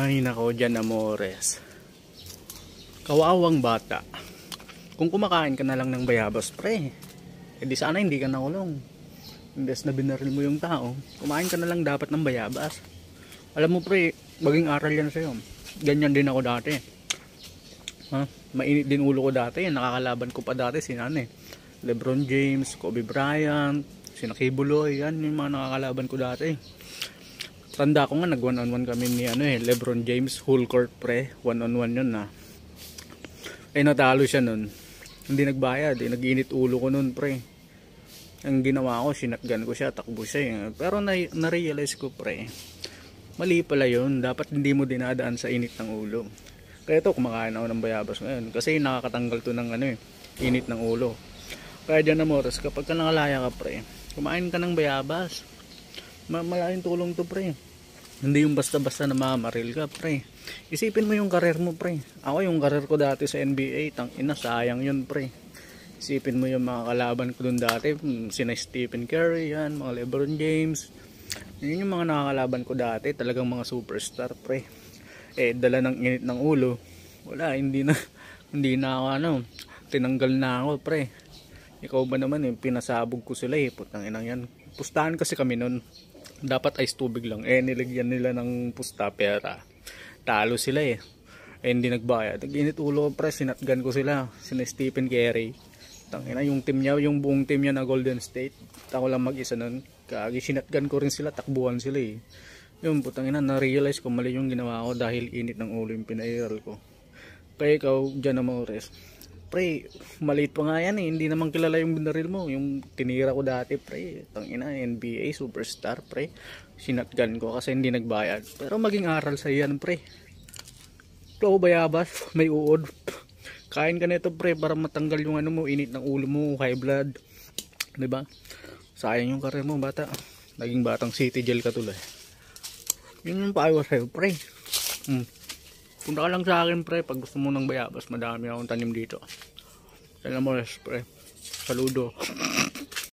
Ay nako dyan, Amores. Kawawang bata. Kung kumakain ka na lang ng bayabas, pre, edi sana hindi ka nakulong. Imbes na binaril mo yung tao, kumain ka na lang dapat ng bayabas. Alam mo pre, maging aral yan sa'yo. Ganyan din ako dati. Mainit din ulo ko dati. Nakakalaban ko pa dati LeBron James, Kobe Bryant, sina Kibuloy. Yan yung mga nakakalaban ko dati. Tanda ko nga nag 1-on-1 kami ni LeBron James, full court pre, 1-on-1 yun na. Natalo siya nun. Hindi nagbayad, nag-init ulo ko nun pre. Ang ginawa ko, sinatgan ko siya, takbo siya. Pero na-realize ko pre, mali pala yun. Dapat hindi mo dinadaan sa init ng ulo. Kaya ito, kumakain ako ng bayabas ngayon. Kasi nakakatanggal to ng init ng ulo. Kaya dyan, Amores, kapag ka nakalaya ka pre, kumain ka ng bayabas. Malaking tulong to pre. Hindi yung basta-basta na mamaril ka pre. Isipin mo yung karir mo pre. Ako yung karir ko dati sa NBA, sayang yun pre. Isipin mo yung mga kalaban ko dun dati, sina Stephen Curry, yan, mga LeBron James. Yun yung mga nakakalaban ko dati, talagang mga superstar pre. Dala ng init ng ulo. Wala, hindi na ako tinanggal na ako pre. Ikaw ba naman pinasabog ko sila putang inang yan. Pustahan kasi kami nun. Dapat ice tubig lang. Nilagyan nila ng pusta pera. Talo sila hindi nagbayad. Nag-init ulo pre, sinatgan ko sila. Sina Stephen Curry. Tangina yung team niya, yung buong team niya na Golden State. Ako lang mag-isa nun. Kagi sinatgan ko rin sila, takbuhan sila Yung putang ina, na-realize ko mali yung ginawa ko dahil init ng ulo yung pinairal ko. Kaya ikaw, dyan, Amores. Pre, maliit pa nga yan hindi naman kilala yung binaril mo. Yung tinira ko dati pre, tangina, NBA superstar pre, sinatgan ko kasi hindi nagbayad. Pero maging aral sa yan pre. Flow bayabas, may uod. Kain ka nito pre para matanggal yung init ng ulo mo, high blood, diba? Sayang yung karir mo bata. Naging batang city jail ka tuloy. Yun yung paawa sa'yo pre. Punta ka lang sa akin pre pag gusto mo ng bayabas. Madami akong tanim dito. Alam mo pre. Saludo.